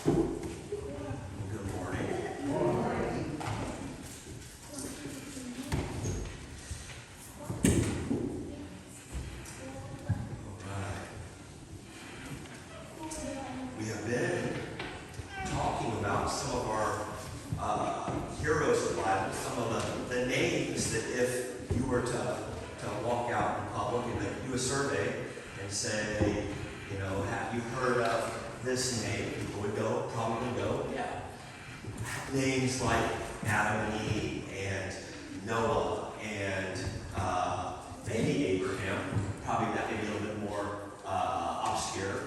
Good morning. We have been talking about some of our heroes of the Bible, some of the names that if you were to walk out in public and do a survey and say, have you heard of this name? People would probably go, yeah. Names like Adam and Eve and Noah and maybe Abraham, probably that may be a little bit more obscure.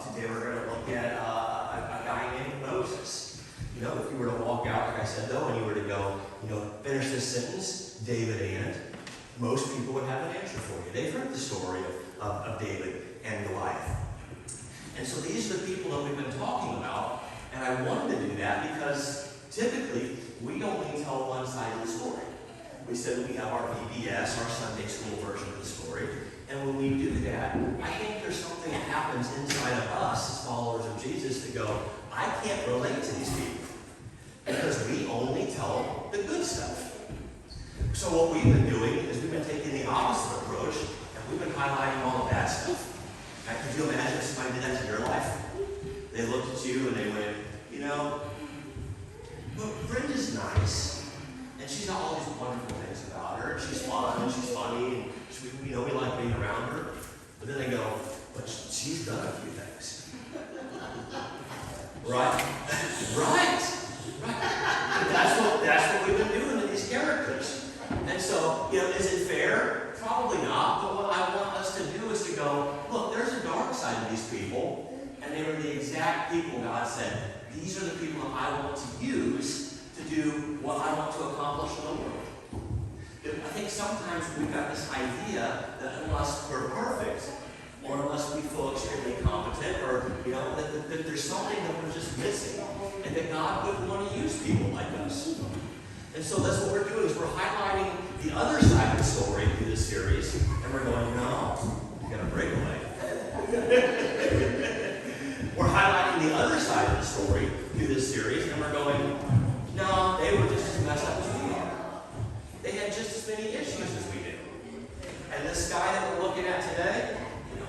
Today we're going to look at a guy named Moses. If you were to walk out, like I said though, and you were to go, finish this sentence, David and, most people would have an answer for you. They've heard the story of David and Goliath. And so these are the people that we've been talking about, and I wanted to do that because typically we only tell one side of the story. We said we have our VBS, our Sunday school version of the story, and when we do that, I think there's something that happens inside of us as followers of Jesus to go, I can't relate to these people because we only tell the good stuff. So what we've been doing is we've been taking the opposite approach, and we've been highlighting all the bad stuff. Now, could you imagine if somebody did that to your life? They looked at you and they went, look, Brenda's nice, and she's got all these wonderful things about her, and she's fun, and she's funny, and we like being around her. But then they go, but she's done a few things. Right? Right. That's what we've been doing to these characters. And so, is it fair? Probably not. But what I want us to do is to go, look, there's a dark side of these people, and they were the exact people God said, these are the people that I want to use to do what I want to accomplish in the world. I think sometimes we've got this idea that unless we're perfect, or unless we feel extremely competent, or that there's something that we're just missing, and that God wouldn't want to use people like us. And so that's what we're doing, is we're highlighting the other side of the story through this series, and we're going, no, you got to break away. We're highlighting the other side of the story through this series, and we're going, no, they were just as messed up as we are. They had just as many issues as we do. And this guy that we're looking at today,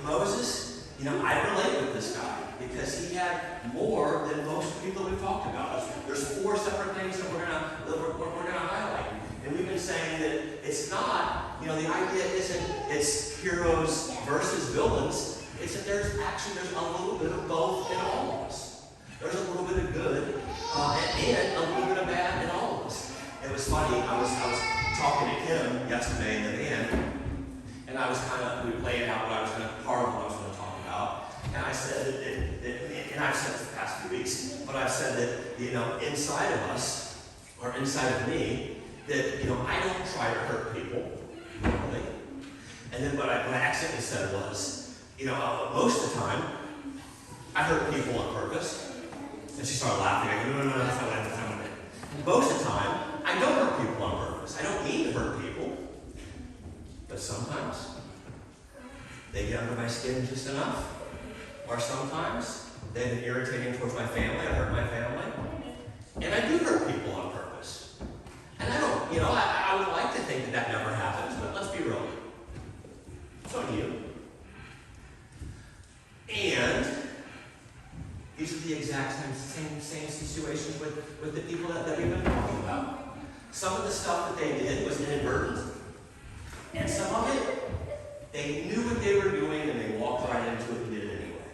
Moses, I relate with this guy because he had more than most people we've talked about. There's 4 separate things that we're gonna highlight. And we've been saying that it's not, the idea isn't it's heroes versus villains. It's that there's a little bit of both in all of us. There's a little bit of good and a little bit of bad in all of us. It was funny, I was talking to Kim yesterday in the van, and we were laying out part of what I was going to talk about. And I said and I've said this the past few weeks, but I've said that, inside of us, or inside of me, that, I don't try to hurt people, normally. And then what I accidentally said was, most of the time, I hurt people on purpose. And she started laughing. I go, no, that's not what I meant. Most of the time, I don't hurt people on purpose. I don't mean to hurt people. But sometimes, they get under my skin just enough. Or sometimes, they've been irritating towards my family. I hurt my family. And I do hurt people on purpose. And I don't, I would like to think that never happens, but let's be real. So do you. And these are the exact same situations with the people that we've been talking about. Some of the stuff that they did was inadvertent. And some of it, they knew what they were doing and they walked right into it and did it anyway.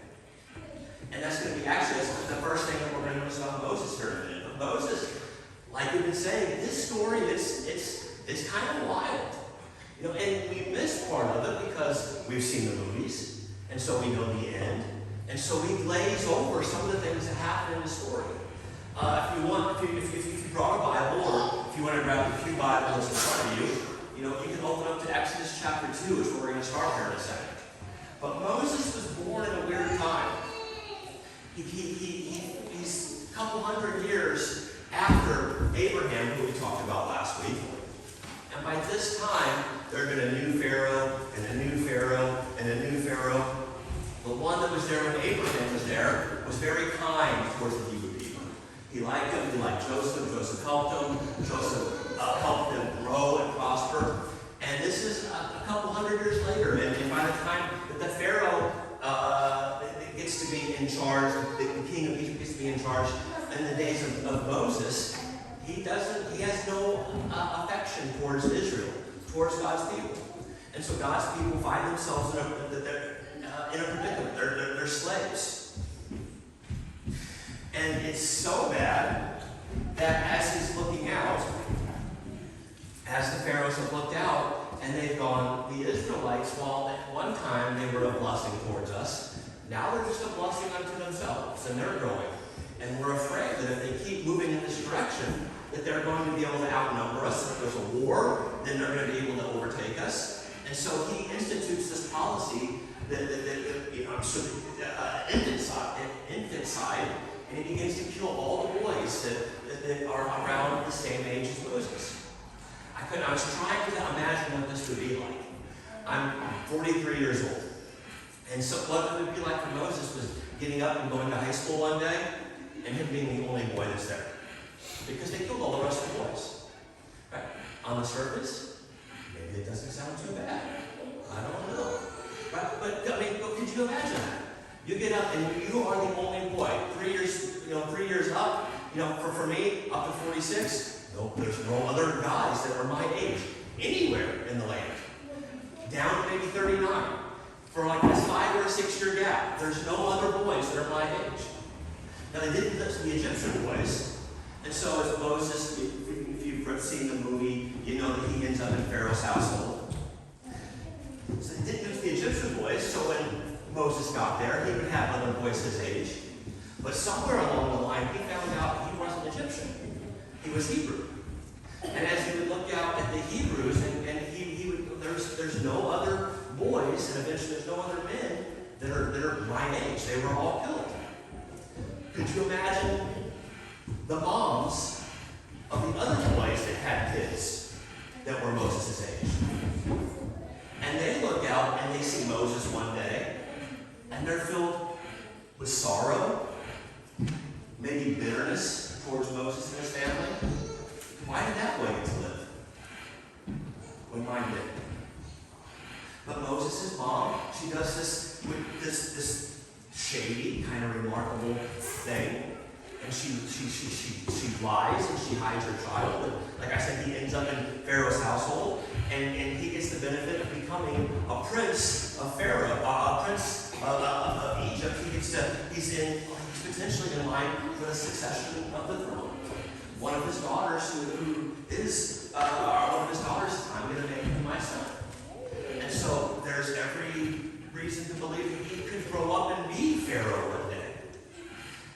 And that's going to be that's the first thing that we're going to notice about Moses here in a minute. But Moses, like we've been saying, this story, it's kind of wild. And we missed part of it because we've seen the movies, and so we know the end. And so we glaze over some of the things that happen in the story. If you brought a Bible, or if you want to grab the Pew Bible that's in front of you, you can open up to Exodus chapter 2, is where we're going to start here in a second. But Moses was born in a weird time. He's a couple hundred years after Abraham, who we talked about last week. And by this time, there had been a new Pharaoh, and a new Pharaoh, and a new Pharaoh. The one that was there when Abraham was there was very kind towards the Hebrew people. He liked them, he liked Joseph, Joseph helped them, Joseph helped them grow and prosper. And this is a couple hundred years later, and by the time that the Pharaoh gets to be in charge, the king of Egypt gets to be in charge in the days of Moses, he has no affection towards Israel, towards God's people. And so God's people find themselves in a predicament. They're slaves. And it's so bad that as he's looking out, as the pharaohs have looked out, and they've gone, the Israelites, while at one time they were a blessing towards us, now they're just a blessing unto themselves, and they're growing. And we're afraid that if they keep moving in this direction, that they're going to be able to outnumber us. If there's a war, then they're going to be able to overtake us. And so he institutes this policy infanticide, and he begins to kill all the boys that are around the same age as Moses. I was trying to imagine what this would be like. I'm 43 years old. And so what it would be like for Moses was getting up and going to high school one day, and him being the only boy that's there. Because they killed all the rest of the boys. Right? On the surface, maybe it doesn't sound too bad. I don't know. But could you imagine that? You get up and you are the only boy. 3 years up, for me, up to 46, there's no other guys that are my age anywhere in the land. Down to maybe 39. For like this 5 or 6 year gap, there's no other boys that are my age. Now they didn't listen to the Egyptian boys. And so as Moses, if you've seen the movie, you know that he ends up in Pharaoh's household. So they didn't listen to the Egyptian boys, so when Moses got there, he would have other boys his age. But somewhere along the line, he found out he wasn't Egyptian. He was Hebrew. And as he would look out at the Hebrews, there's no other boys, and eventually there's no other men that are my age. They were all killed. Could you imagine the moms of the other boys that had kids that were Moses' age? And they look out and they see Moses one day, and they're filled with sorrow, maybe bitterness towards Moses and his family. Why did that boy get to live when mine did? But Moses' mom, she does this shady, kind of remarkable thing. And she lies and she hides her child. And like I said, he ends up in Pharaoh's household, and he gets the benefit of becoming a prince of Pharaoh, a prince of Egypt. He's potentially in line for the succession of the throne. One of his daughters, I'm going to make him my son. And so there's every reason to believe that he could grow up and be Pharaoh one day.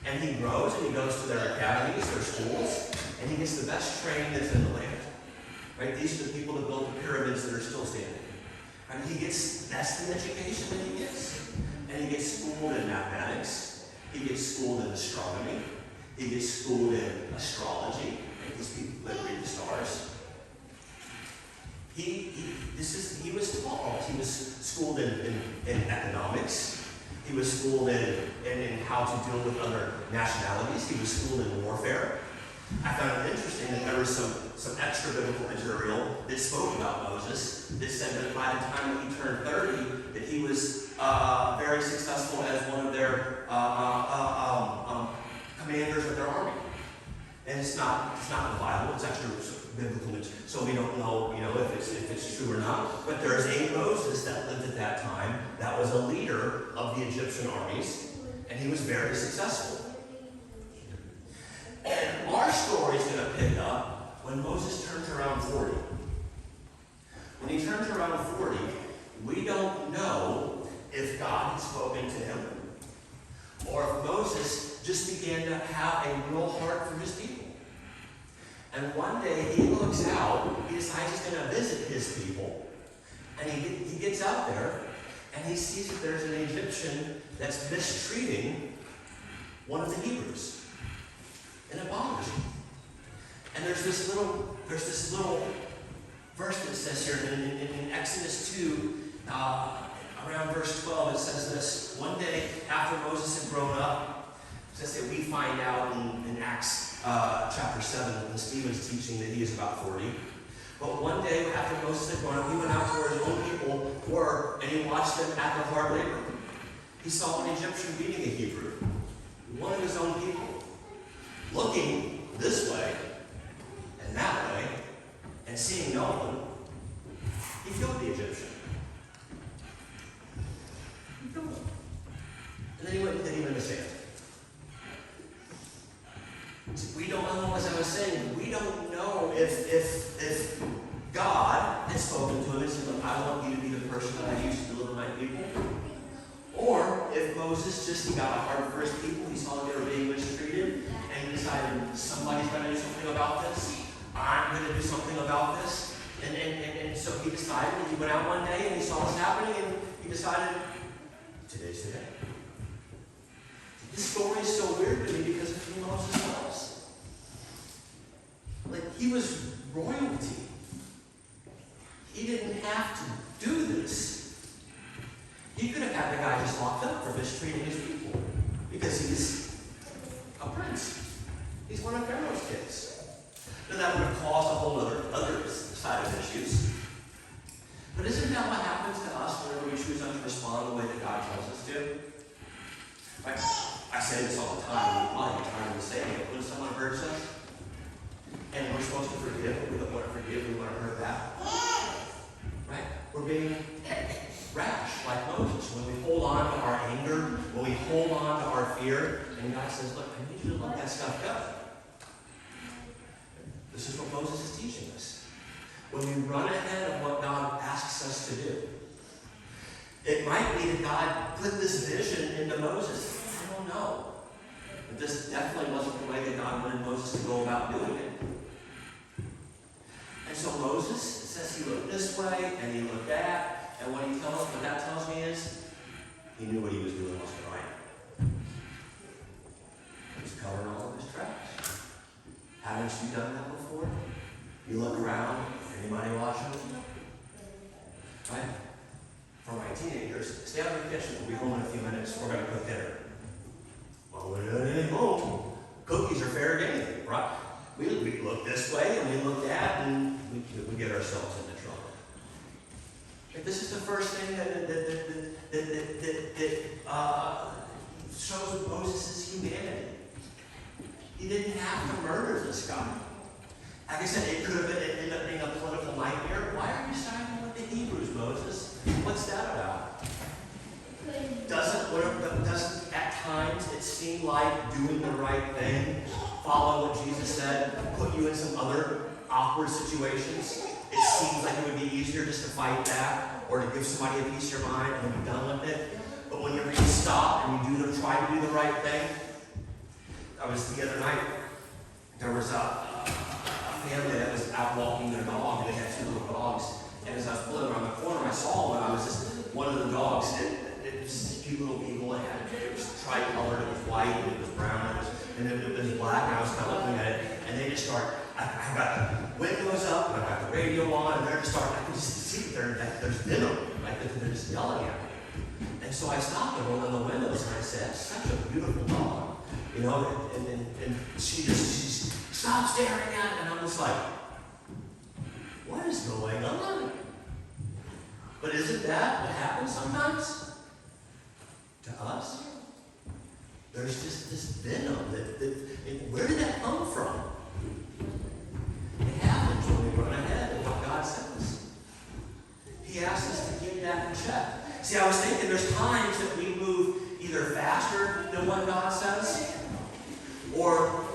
And he grows and he goes to their academies, their schools, and he gets the best training that's in the land. Right? These are the people that built the pyramids that are still standing. And he gets the best in education that he gets. And he gets schooled in mathematics. He gets schooled in astronomy. He gets schooled in astrology. Right? These people that read the stars. He was taught. He was schooled in economics. He was schooled in how to deal with other nationalities. He was schooled in warfare. I found it interesting that there was some extra biblical material that spoke about Moses that said that by the time that he turned 30, that he was very successful as one of their commanders of their army. And it's not in the Bible. It's actually biblical material, so we don't know, if it's true or not. But there's a Moses that lived at that time that was a leader of the Egyptian armies, and he was very successful. And our story is going to pick up when Moses turns around 40. When he turns around 40, we don't know if God had spoken to him or if Moses just began to have a real heart for his people. And one day he looks out, he decides he's going to visit his people, and he gets out there, and he sees that there's an Egyptian that's mistreating one of the Hebrews and abomination. And there's this little verse that says here in Exodus 2, around verse 12, it says this: one day after Moses had grown up, As I say, we find out in Acts chapter 7 when Stephen's teaching that he is about 40. But one day after Moses had gone up, he went out to where his own people were, and he watched them at their hard labor. He saw an Egyptian beating a Hebrew, one of his own people, looking this way and that way, and seeing no one. He killed the Egyptian. He killed him. And then he went and hid him in the sand. We don't know, as I was saying, we don't know if God has spoken to him and said, look, I want you to be the person that I use to deliver my people. Or if Moses he got a heart for his people, he saw they were being mistreated, and he decided, somebody's going to do something about this. I'm going to do something about this. And so he decided, he went out one day and he saw this happening, and he decided, today's the day. This story is so weird to me because of who Moses was. Like, he was royalty. He didn't have to do this. He could have had the guy just locked up for mistreating his people because he's a prince. He's one of Pharaoh's kids. Now, that would have caused a whole other side of issues. But isn't that what happens to us whenever we choose not to respond the way that God tells us to? Right? I say this all the time, and probably get tired of saying it. When someone hurts us, and we're supposed to forgive, but we don't want to forgive, we want to hurt back. Right? We're being rash, like Moses. When we hold on to our anger, when we hold on to our fear, and God says, look, I need you to let that stuff go. This is what Moses is teaching us. When we run ahead of what God asks us to do, it might be that God put this vision into Moses. I don't know. But this definitely wasn't the way that God wanted Moses to go about doing it. And so Moses, it says he looked this way and he looked that, and what that tells me is he knew what he was doing wasn't right. He was covering all of his tracks. Haven't you done that before? You look around, anybody watching? Right? For my teenagers, stay out of the kitchen. We'll be home in a few minutes. We're going to cook dinner. Well, we're not even home. Cookies are fair game, right? We look this way and we look that, and we get ourselves into trouble. Like, this is the first thing that shows Moses' humanity. He didn't have to murder this guy. Like I said, it could have ended up being a political nightmare. Why are you siding with the Hebrews, Moses? What's that about? Doesn't at times it seem like doing the right thing, follow what Jesus said, put you in some other awkward situations? It seems like it would be easier just to fight back or to give somebody a piece of your mind and be done with it. But whenever you stop and you try to do the right thing, the other night, there was a family that was out walking their dog, and they had two little dogs. And as I was pulling around the corner, I saw one of the dogs. It was a cute little beagle. It was tri-colored. It was white, and it was brown, and it was black. And I was kind of looking at it, and they just start. I got the windows up, and I got the radio on, and they're just starting. I can just see that there's venom. Like they're just yelling at me. And so I stopped and rolled in the windows, and I said, "Such a beautiful dog." You know, and she stopped staring at it, and I'm just like, what is going on? But isn't that what happens sometimes to us? There's just this venom and where did that come from? It happens when we run ahead of what God says. He asks us to keep that in check. See, I was thinking there's times that we move either faster than what God says, or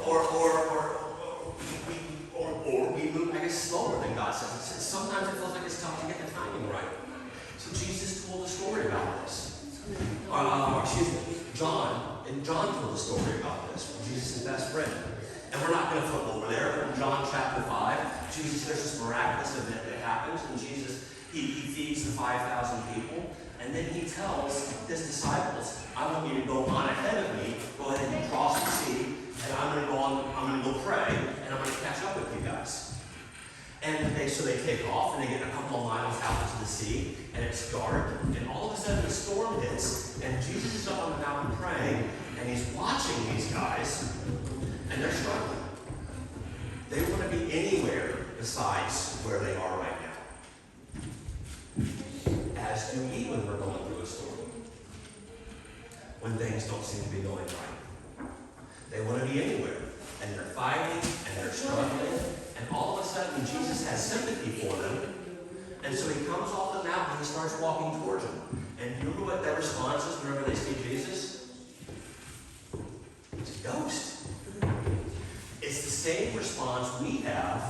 we move, I guess, slower than God says. Sometimes it feels like it's tough to get the timing right. So Jesus told a story about this. John told a story about this. Jesus' best friend. And we're not going to flip over there. In John chapter 5, there's this miraculous event that happens, and Jesus, he feeds the 5,000 people. And then he tells his disciples, I want you to go on ahead of me, go ahead and cross the sea, and I'm going to go pray, and I'm going to catch up with you guys. And so they take off, and they get a couple of miles out into the sea, and it's dark, and all of a sudden a storm hits, and Jesus is up on the mountain praying, And he's watching these guys, and they're struggling. They want to be anywhere besides where they are right now. As do we when we're going through a storm. When things don't seem to be going right. They want to be anywhere. And they're fighting, and they're struggling. And all of a sudden, Jesus has sympathy for them. And so he comes off the mountain and he starts walking towards them. And you remember what their response is whenever they see Jesus? It's a ghost. It's the same response we have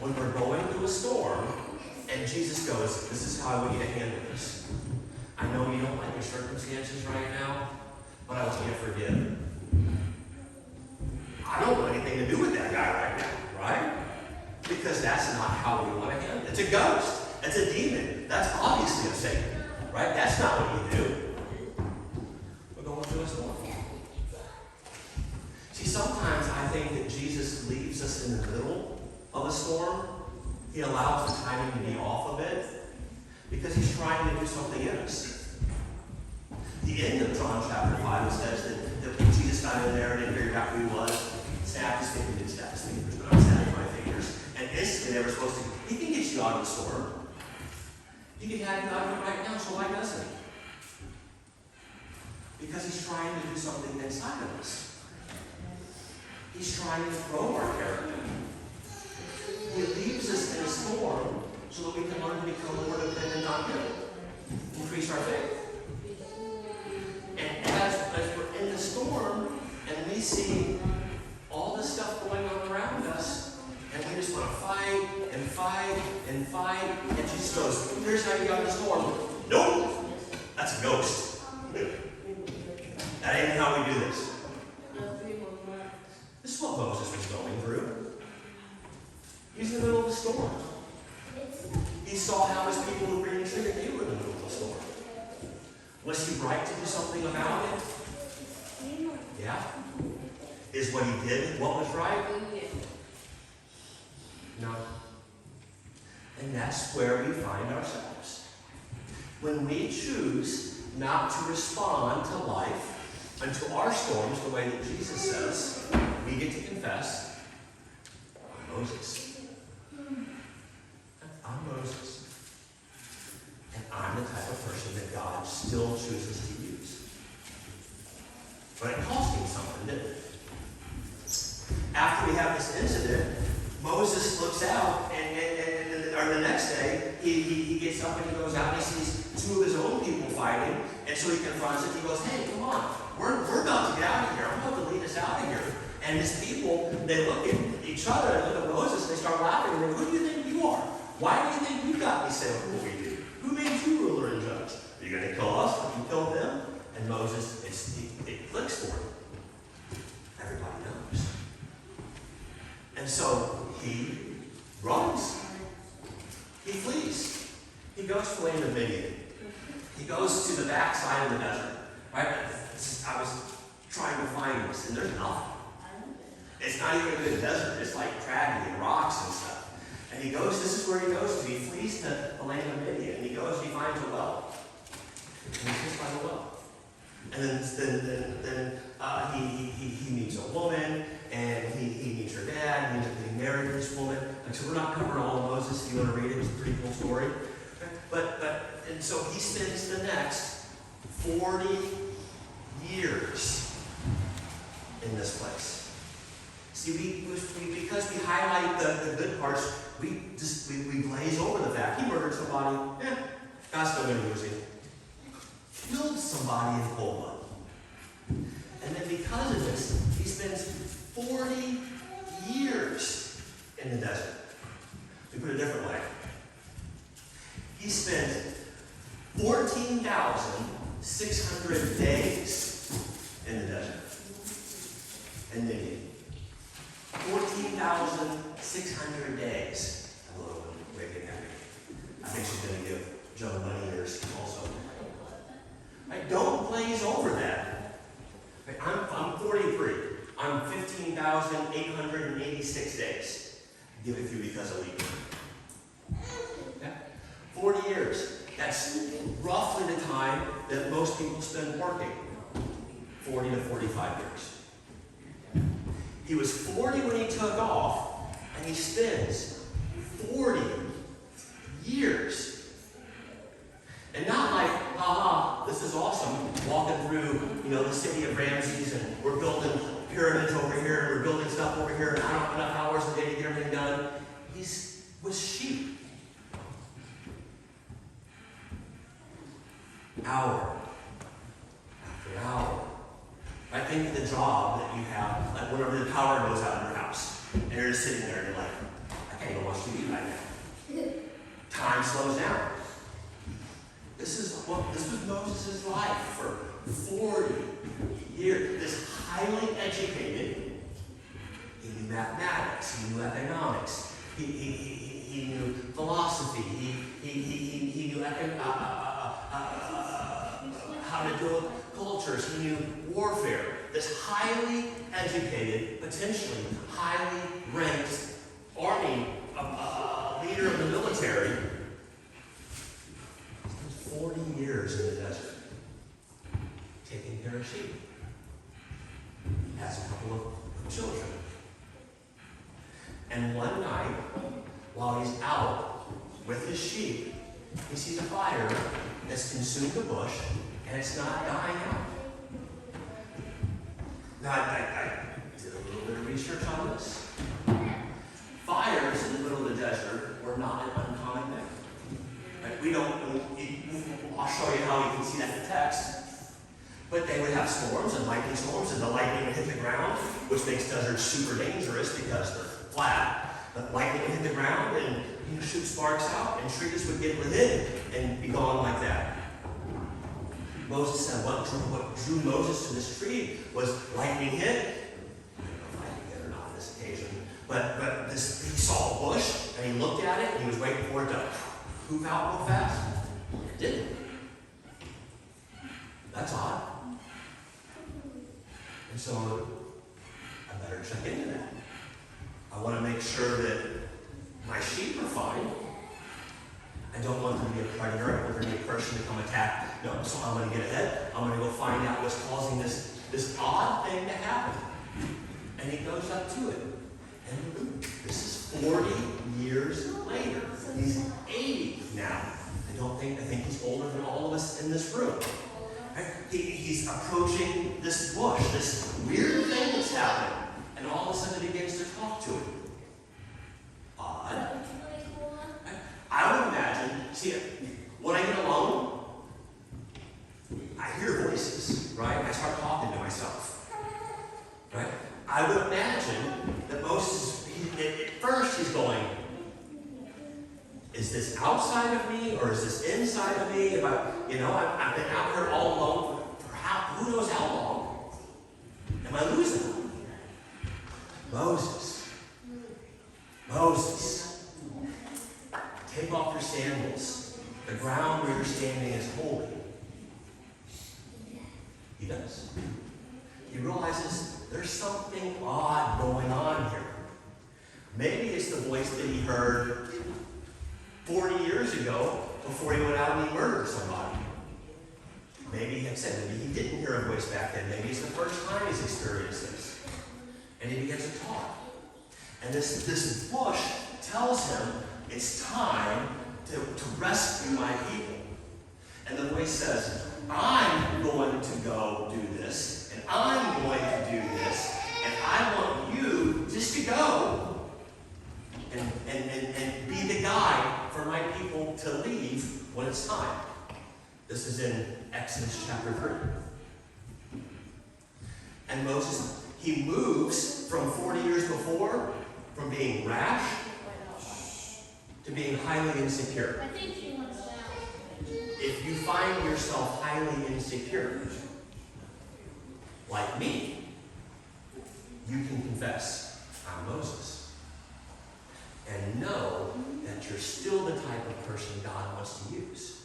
when we're going through a storm and Jesus goes, this is how I want you to handle this. I know you don't like your circumstances right now, but I want you to forgive. I don't want anything to do with that guy right now, right? Because that's not how we want to handle it. It's a ghost. It's a demon. That's obviously of Satan, right? That's not what you do. We're going through a storm. See, sometimes I think that Jesus leaves us in the middle of a storm. He allows the timing to be off a bit because he's trying to do something in us. The end of John chapter 5 says that when Jesus got in there and didn't figure out who he was, snapped his fingers, didn't snap his fingers, but I'm snapping my fingers. And instantly they were supposed to, he can get you out of the storm. He can have you out of it right now, so why doesn't he? Because he's trying to do something inside of us. He's trying to grow our character. He leaves us in a storm so that we can learn to become more dependent on him. Increase our faith. And as we're in the storm and we see all this stuff going on around us, and we just want to fight and fight and fight, and Jesus goes, here's how you got in the storm. Nope! That's a ghost. That ain't how we do this. This is what Moses was going through. He's in the middle of a storm. He saw how his people were being treated. They were in the middle of a storm. Was he right to do something about it? Yeah. Is what he did what was right? No. And that's where we find ourselves. When we choose not to respond to life and to our storms the way that Jesus says, we get to confess, I'm Moses. I'm Moses. And I'm the type of person that God still chooses to use. But it cost him something, didn't it? After we have this incident, Moses looks out, or the next day, he gets up and he goes out and he sees two of his own people fighting, and so he confronts it. He goes, hey, come on, we're about to get out of here. I'm about to lead us out of here. And his people, they look at each other and look at Moses, and they start laughing, and they go, who do you think you are? Why do you think you got me say what we do? Who made you ruler and judge? Are you going to kill us like you killed them? And Moses, it clicks for him. Everybody knows. And so he runs. He flees. He goes to the land of Midian. He goes to the backside of the desert. Right? I was trying to find this, and there's nothing. It's not even a good desert. It's like craggy and rocks and stuff. And he goes, this is where he goes to. He flees to the land of Midian. And he goes, he finds a well. And he sits by the well. And then he meets a woman, and he meets her dad, and he ends up getting married to this woman. Like, so we're not covering all of Moses. If you want to read it, it's a pretty cool story. And so he spends the next 40 years in this place. See, because we highlight the good parts, we glaze over the fact he murdered somebody. God's still going to use him. Killed somebody in cold blood. And then because of this, he spends 40 years in the desert. To put it a different way, he spent 14,600 days in the desert. And then 14,600 days. A little wicked happy. I think she's going to give Joe money years also. Right, don't glaze over that. Right, I'm 43. I'm 15,886 days. Give it to you because of leap year. Okay? 40 years. That's roughly the time that most people spend working. 40 to 45 years. He was 40 when he took off, and he spends 40 years. And not like, this is awesome, walking through, the city of Ramses, and we're building pyramids over here, and we're building stuff over here, and I don't have enough hours a day to get everything done. He's with sheep. Hour after hour. I think the job that you have, like whenever the power goes out in your house, and you're just sitting there and you're like, I can't even watch TV right now. Time slows down. This was Moses' life for 40 years. This highly educated, he knew mathematics, he knew economics, he knew philosophy, he knew how to deal with cultures, he knew warfare. This highly educated, potentially highly ranked army leader of the military 40 years in the desert, taking care of sheep. Has a couple of children. And one night, while he's out with his sheep, he sees a fire that's consumed the bush, and it's not dying out. Now, I did a little bit of research on this. Fires in the middle of the desert were not an uncommon thing. I'll show you how you can see that in the text. But they would have storms and lightning storms, and the lightning would hit the ground, which makes deserts super dangerous because they're flat. But lightning would hit the ground and shoot sparks out, and trees would get within and be gone like that. Moses said what drew Moses to this tree was lightning hit. I don't know if lightning hit or not on this occasion. But he saw a bush, and he looked at it, and he was waiting for it to poof out real fast. It didn't. That's odd. And so I better check into that. I want to make sure that my sheep are fine. I don't want them to be a predator. I don't want there to be a person to come attack. No, so I'm going to get ahead. I'm going to go find out what's causing this odd thing to happen. And he goes up to it. And this is 40 years later. He's 80 now. I think he's older than all of us in this room. Right? He's approaching this bush, this weird thing that's happening, and all of a sudden he begins to talk to it. Odd. Right? I would imagine, when I get alone, I hear voices, right? I start talking to myself. Right? I would imagine that Moses, at first he's going, is this outside of me or is this inside of me? I've been out here all alone for who knows how long. Am I losing? Moses, take off your sandals. The ground where you're standing is holy. He does. He realizes there's something odd going on here. Maybe it's the voice that he heard 40 years ago before he went out and he murdered somebody. Maybe he didn't hear a voice back then. Maybe it's the first time he's experienced this. And he begins to talk. And this bush tells him it's time to rescue my people. And the voice says, I'm going to go do this, and I'm going to do this, and I want you just to go and be the guide for my people to leave when it's time. This is in Exodus chapter 3. And Moses, he moves from 40 years before, from being rash to being highly insecure. If you find yourself highly insecure, like me, you can confess, I'm Moses. And know that you're still the type of person God wants to use.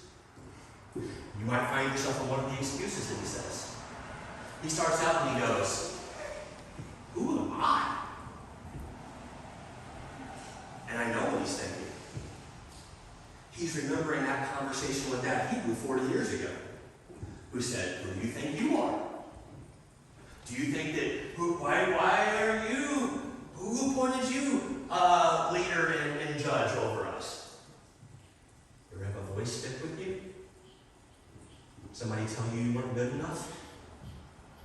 You might find yourself in one of the excuses that he says. He starts out and he goes, who am I? And I know what he's thinking. He's remembering that conversation with that Hebrew 40 years ago, who said, who do you think you are? Do you think that, why are you, who appointed you leader and judge over us? Or have a voice stick with you? Somebody tell you you weren't good enough?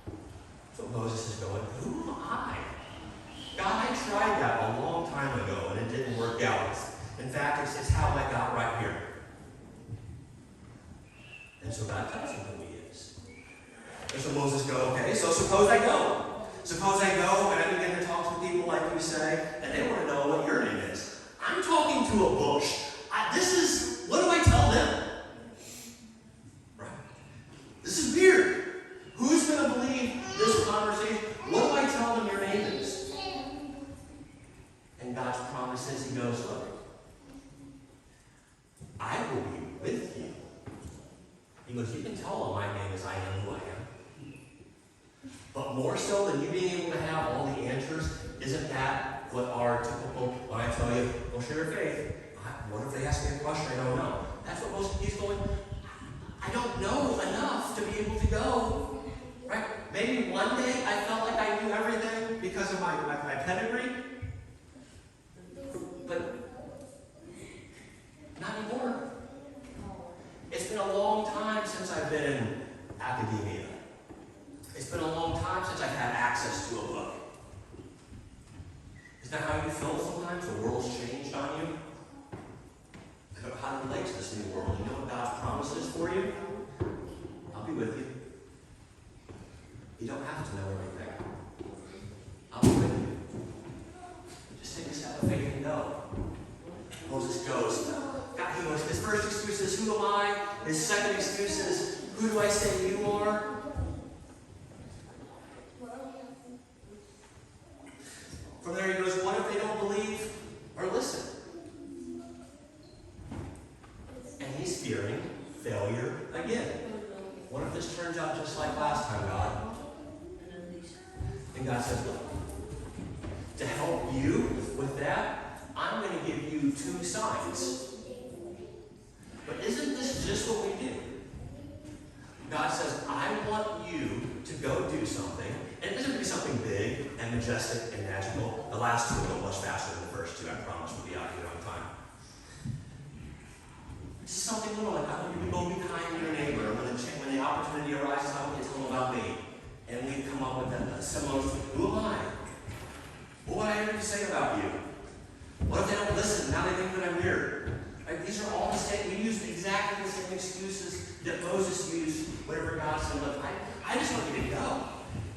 That's what Moses is going, who am I? God, I tried that a long time ago and it didn't work out. In fact, it's how I got right here. And so God tells him who he is. And so Moses goes, okay, so suppose I go. Suppose I go and I begin to talk to people like you say, and they want to know what your name is. I'm talking to a bush. What do I tell them? Right? This is weird. Who's going to believe this conversation? What do I tell them your name is? And God's promise is, he goes, look, I will be with you. He goes, you can tell them my name is I am who I am. But more so than you being able to have all the answers, isn't that what our typical, when I tell you, well, share your faith, what if they ask me a question I don't know? That's what most of these going, I don't know enough to be able to go. Right? Maybe one day I felt like I knew everything because of my pedigree. But not anymore. It's been a long time since I've been in academia. It's been a long time since I've had access to a book. Isn't that how you feel sometimes? The world's changed on you? I don't know how to relate to this new world. You know what God's promise is for you? I'll be with you. You don't have to know everything. I'll be with you. Just take a step of faith and go. Moses goes. God, he goes. His first excuse is, who am I? His second excuse is, who do I say you are? From there he goes, what if they don't believe or listen? And he's fearing failure again. What if this turns out just like last time, God? And God says, look, to help you with that, I'm going to give you 2 signs. But isn't this just what we do? God says, I want you to go do something. And it doesn't be something big and majestic and magical. The last 2 will go much faster than the first 2, I promise. We'll be out here on time. It's just something little, like I want you to go be kind to your neighbor. When the opportunity arises, I want you to tell them about me. And we come up with a similar, who am I? What would I ever say about you? What if they don't listen? Now they think that I'm weird. Right? These are all the same. We use exactly the same excuses that Moses used whenever God said, look, I just want you to go.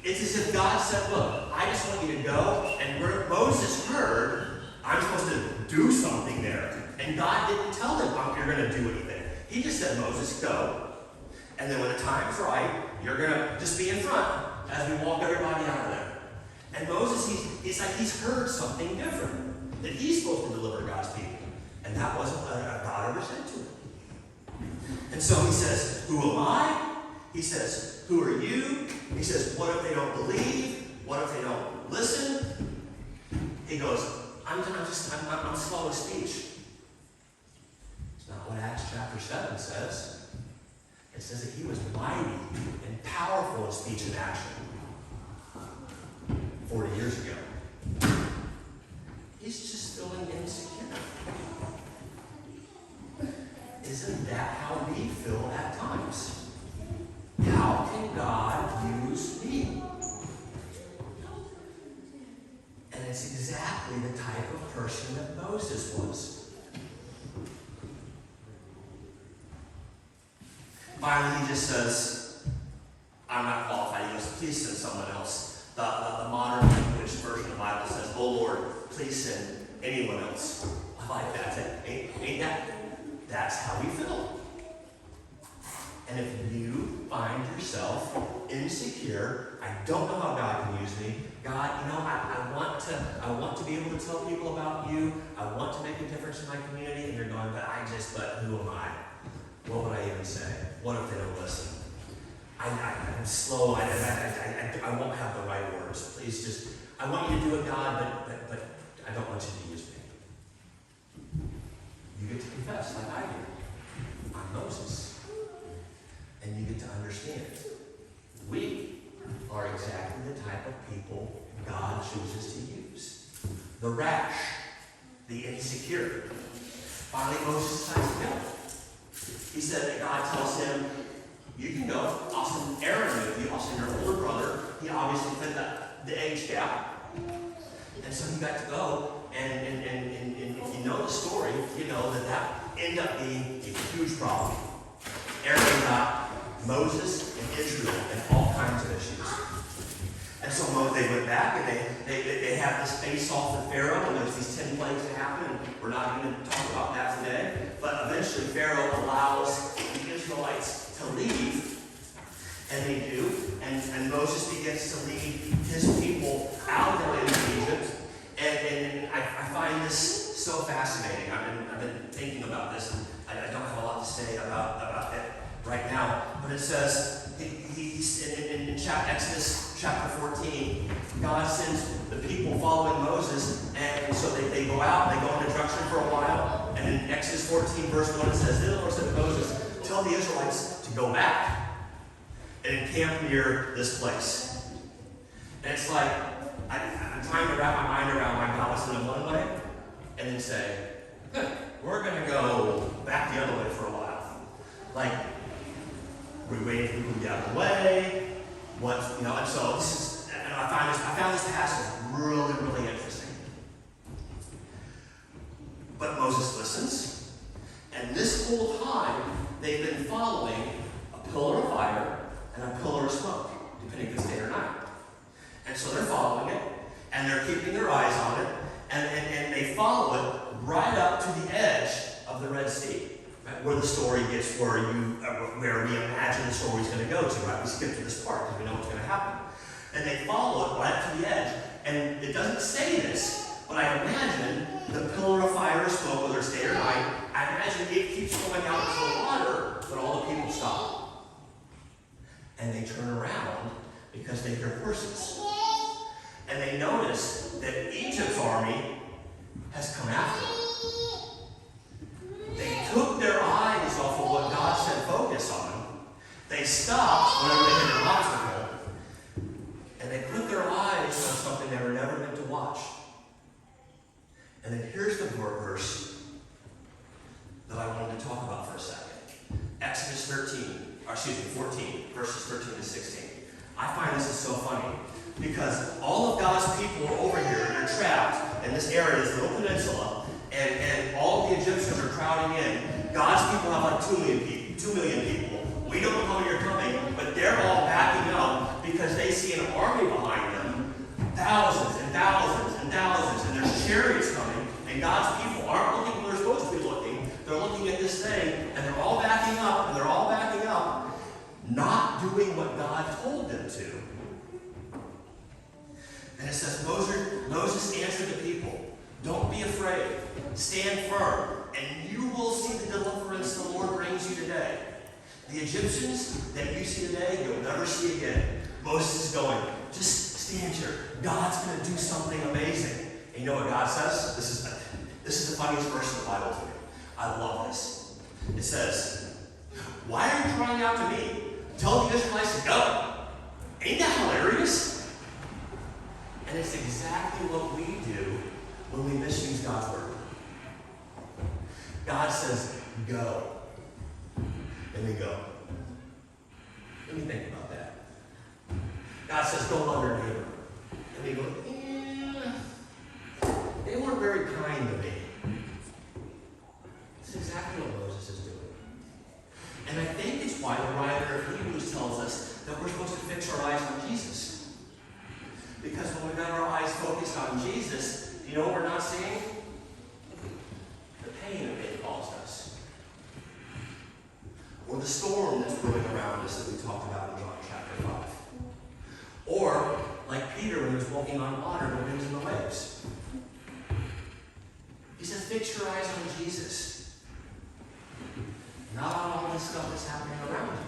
It's as if God said, look, I just want you to go. And where Moses heard, I'm supposed to do something there. And God didn't tell him, you're going to do anything. He just said, Moses, go. And then when the time's right, you're going to just be in front as we walk everybody out of there. And Moses, he's like he's heard something different, that he's supposed to deliver God's people. And that wasn't what God ever said to him. And so he says, who am I? He says, who are you? He says, what if they don't believe? What if they don't listen? He goes, I'm slow of speech. It's not what Acts chapter 7 says. It says that he was mighty and powerful in speech and action 40 years ago. He's just feeling insecure. Isn't that how we feel at times? How can God use me? And it's exactly the type of person that Moses was. Finally, he just says, I'm not qualified. He goes, please send someone else. The modern English version of the Bible says, oh Lord, please send anyone else. I like that. Ain't that? That's how we feel. And if you find yourself insecure, I don't know how God can use me. God, I want to be able to tell people about you. I want to make a difference in my community. And you're going, but who am I? What would I even say? What if they don't listen? I'm slow. I won't have the right words. Please I want you to do it, God, but I don't want you to use me. You get to confess like I do. I'm Moses. And you get to understand. We are exactly the type type of people God chooses to use. The rash, the insecure. Finally, Moses decides to go. He said that God tells him, you can go. I'll send Aaron with you. I'll send your older brother. He obviously fit the age gap. And so he got to go. And if you know the story, you know that ended up being a huge problem. Aaron got Moses and Israel in all kinds of issues. And so they went back and they have this face-off with Pharaoh, and there's these 10 plagues that happen, and we're not going to talk about that today. But eventually Pharaoh allows the Israelites to leave, and they do, and Moses begins to lead his people out of the land of Egypt. And I find this so fascinating. I've been thinking about this, and I don't have a lot to say about it right now. But it says, he's in Exodus chapter 14, God sends the people following Moses, and so they go out, they go in a direction for a while, and in Exodus 14, verse 1, it says, then the Lord said to Moses, tell the Israelites to go back and encamp near this place. And it's like, I'm trying to wrap my mind around why God was in one way, and then say, good, we're going to go back the other way for a while. Like, we wait for people to get out of the way, and so this is, and I found this passage really, really interesting. But Moses listens, and this whole time, they've been following a pillar of fire and a pillar of smoke, depending if it's day or night. And so they're following it, and they're keeping their eyes on it, and they follow it right up to the edge of the Red Sea, right, where the story gets, where we imagine the story's going to go to, right? We skip to this part because we know what's going to happen. And they follow it right up to the edge, and it doesn't say this, but I imagine the pillar of fire or smoke, whether it's day or night, I imagine it keeps going out into the water, but all the people stop. And they turn around because they hear horses. And they notice that Egypt's army has come after them. They took their eyes off of what God said focus on. They stopped whenever they hit an obstacle. And they put their eyes on something they were never meant to watch. And then here's the verse that I wanted to talk about for a second. Exodus 14, verses 13 to 16. I find this is so funny because all of God's people are over here. They're trapped in this area, this little peninsula, and all of the Egyptians are crowding in. God's people have like 2 million people. We don't know how many are coming, but they're all backing up because they see an army behind them, thousands and thousands and thousands, and there's chariots coming, and God's people aren't looking where they're supposed to be looking. They're looking at this thing, and they're all backing up, not doing what God told them to. And it says, Moses answered the people, don't be afraid, stand firm, and you will see the deliverance the Lord brings you today. The Egyptians that you see today, you'll never see again. Moses is going, just stand here. God's going to do something amazing. And you know what God says? This is the funniest verse in the Bible to me. I love this. It says, why are you crying out to me? Tell the Israelites to go. Ain't that hilarious? And it's exactly what we do when we misuse God's word. God says, go. And we go. Let me think about that. God says, go love your neighbor. And we go, they weren't very kind to me. That's exactly what Moses is doing. And I think it's why the writer of Hebrews tells us that we're supposed to fix our eyes on Jesus. Because when we've got our eyes focused on Jesus, you know what we're not seeing? The pain that it caused us. Or the storm that's brewing around us that we talked about in John chapter 5. Or, like Peter when he was walking on water, the winds and the waves. He says, fix your eyes on Jesus. Not on all this stuff that's happening around him.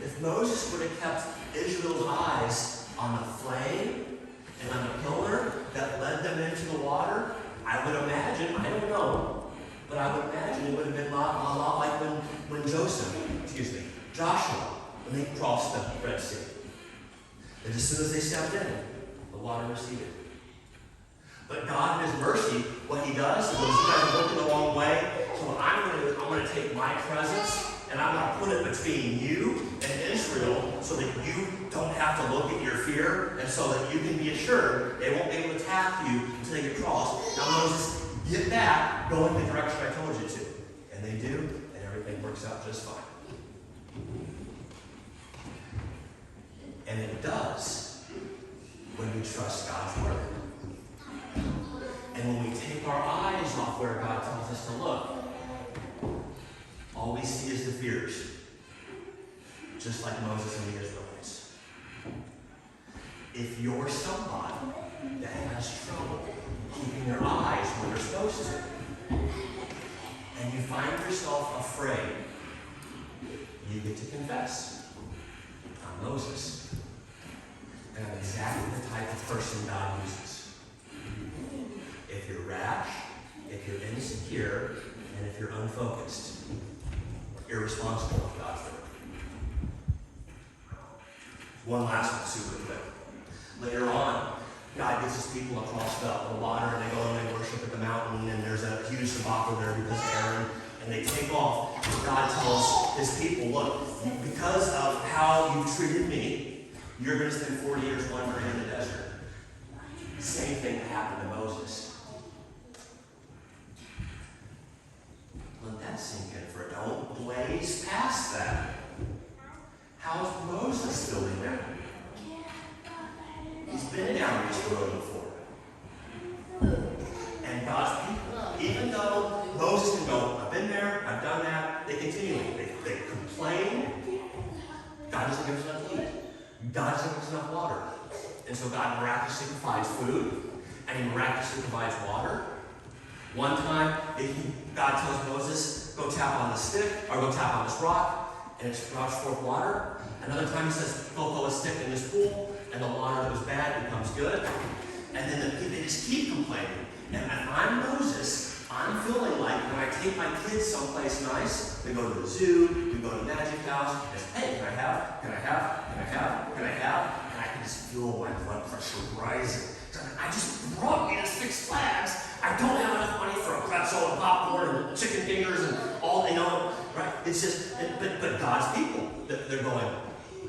If Moses would have kept Israel's eyes on the flame and on the pillar that led them into the water, I would imagine, I don't know, but I would imagine it would have been a lot like when Joshua, when they crossed the Red Sea. And as soon as they stepped in, the water receded. But God, in his mercy, what he does, he goes, you guys are looking the wrong way, so what I'm going to take my presence, and I'm going to put it between you and Israel so that you don't have to look at your fear, and so that you can be assured they won't be able to attack you until they get across. Now Moses, get back, go in the direction I told you to. And they do, and everything works out just fine. And it does when we trust God's word. And when we take our eyes off where God tells us to look, all we see is the fears, just like Moses and the Israelites. If you're somebody that has trouble keeping your eyes where they're supposed to, and you find yourself afraid, you get to confess, I'm Moses, and I'm exactly the type of person God uses. If you're rash, if you're insecure, and if you're unfocused, irresponsible with God's word. One last one, super quick. Later on, God gets his people across the water, and they go and they worship at the mountain, and there's a huge debacle there because of Aaron, and they take off. God tells his people, look, because of how you've treated me, you're going to spend 40 years wandering in the desert. Same thing that happened to Moses. Let that sink in for a don't blaze past that. How's Moses feeling now? He's been down this road before. And God's people, even though Moses can go, I've been there, I've done that, they continue. They complain. God doesn't give us enough to eat. God doesn't give us enough water. And so God miraculously provides food, and he miraculously provides water. One time, God tells Moses, go tap on the stick, or go tap on this rock, and it sprouts forth water. Another time he says, go throw a stick in this pool, and the water that was bad becomes good. And then they just keep complaining. And if I'm Moses, I'm feeling like when I take my kids someplace nice, we go to the zoo, we go to the magic house, and say, hey, can I have? And I can just feel my blood pressure rising. I just brought me to Six Flags. I don't have enough money for a pretzel and popcorn and chicken fingers and all they know, right? It's just, but God's people, they're going,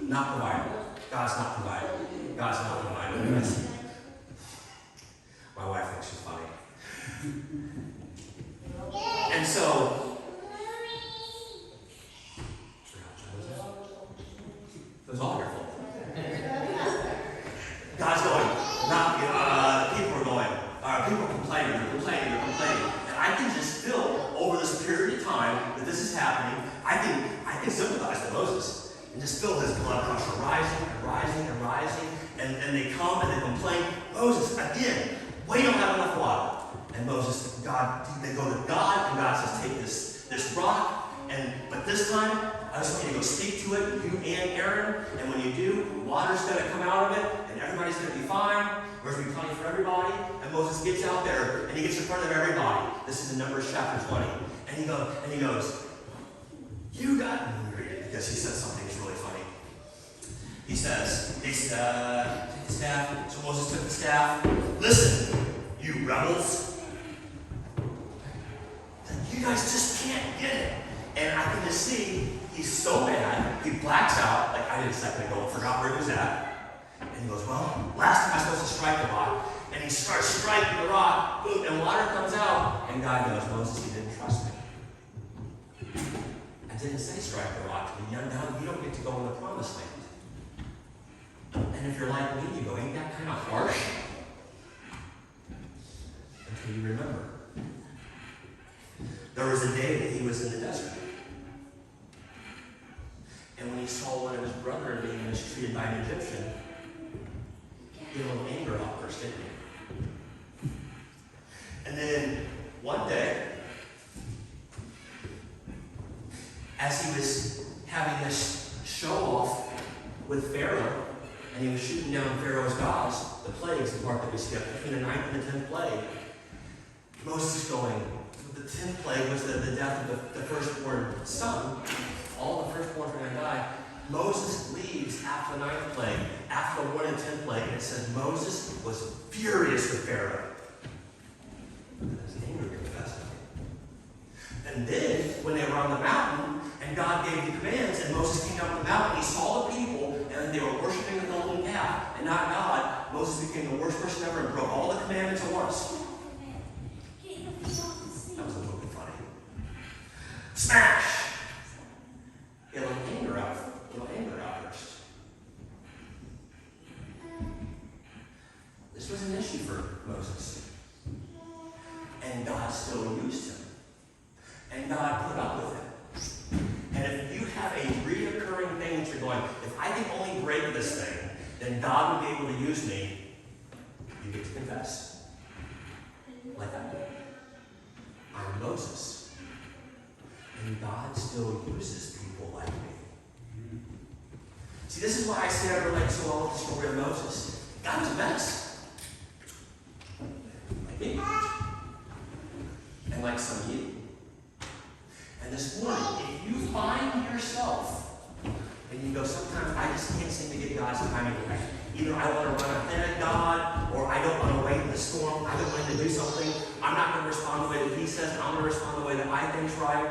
not providing. God's not providing. God's not providing. My wife thinks she's funny. And so, it was all your fault. God's going, people are going, people are complaining. And I can just feel over this period of time that this is happening, I can sympathize with Moses and just feel his blood pressure rising. And they come and they complain, Moses, again, we don't have enough water. And Moses, they go to God, and God says, take this rock, but this time, I just want you to go speak to it, you and Aaron, and when you do, water's going to come out of it, and everybody's going to be fine. There's going to be plenty for everybody. And Moses gets out there, and he gets in front of everybody. This is in Numbers chapter 20. And he goes, you got, because he says something that's really funny. He says, take the staff. So Moses took the staff. Listen, you rebels. You guys just can't get it. And I can just see he's so mad, he blacks out, like I did a second ago, forgot where he was at. And he goes, well, last time I was supposed to strike the rock. And he starts striking the rock, boom, and water comes out. And God goes, Moses, you didn't trust me. I didn't say strike the rock. Now you don't get to go in the promised land. And if you're like me, you go, ain't that kind of harsh? Until you remember. There was a day that he was in the desert. And when he saw one of his brothers being mistreated by an Egyptian, he had a little anger outburst, didn't he? And then one day, as he was having this show off with Pharaoh, and he was shooting down Pharaoh's gods, the plagues, the part that we skipped, between the 9th and the 10th plague, Moses is going, the 10th plague was the death of the firstborn son. All the firstborn are going to die. Moses leaves after the 9th plague, after after 1 in 10 plague, and it says Moses was furious with Pharaoh. His anger confessed. And then, when they were on the mountain, and God gave the commands, and Moses came down from the mountain, he saw the people, and they were worshiping the golden calf, and not God. Moses became the worst person ever and broke all the commandments at once. That was a little bit funny. Smash! He had a little anger outburst. This was an issue for Moses. And God still used him. And God put up with it. And if you have a reoccurring thing that you're going, if I can only break this thing, then God would be able to use me, you get to confess. Like I did. I'm Moses. And God still uses people like me. See, this is why I say I relate so well with the story of Moses. God was a mess. Like me. And like some of you. And this morning, if you find yourself, and you go, sometimes I just can't seem to get God's timing right. Either I want to run ahead of God, or I don't want to wait in the storm. I don't want him to do something. I'm not going to respond the way that he says. I'm going to respond the way that I think's right.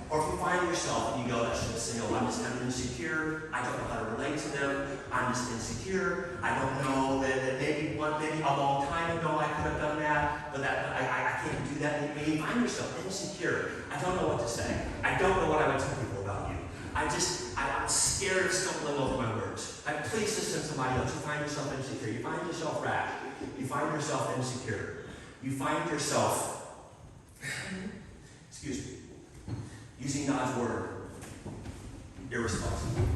Or if you find yourself and you go, that's just saying, oh, I'm insecure. I don't know how to relate to them. I'm just insecure. I don't know that maybe a long time ago I could have done that, but I can't do that. Maybe you find yourself insecure. I don't know what to say. I don't know what I would tell people about you. I'm scared of stumbling over my words. Please listen to somebody else. You find yourself insecure. You find yourself rash. You find yourself insecure. You find yourself, excuse me, using God's word irresponsible.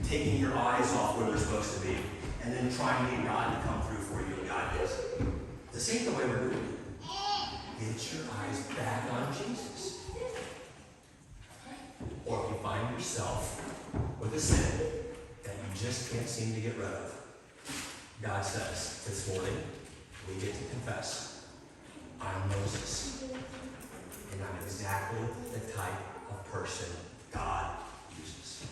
Taking your eyes off where they're supposed to be, and then trying to get God to come through for you, and God is. This ain't the way we're doing it. Get your eyes back on Jesus. Or if you find yourself with a sin that you just can't seem to get rid of, God says, this morning, we get to confess, I'm Moses. And I'm exactly the type of person God uses.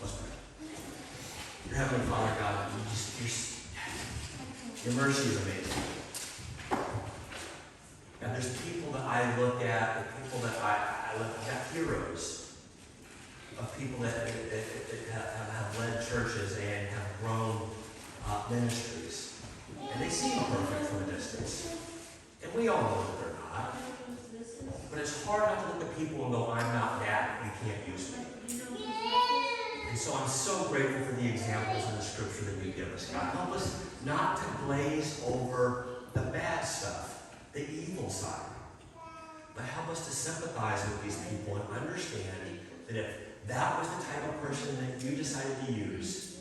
Let's pray. Your Heavenly Father, God, your mercy is amazing. And there's people that I look at, the people that I look at, heroes of people that have led churches and have grown ministries. And they seem perfect from a distance. And we all know that they're not. But it's hard not to look at people and go, I'm not that, you can't use me. And so I'm so grateful for the examples in the scripture that you give us. God, help us not to glaze over the bad stuff, the evil side. But help us to sympathize with these people and understand that if that was the type of person that you decided to use,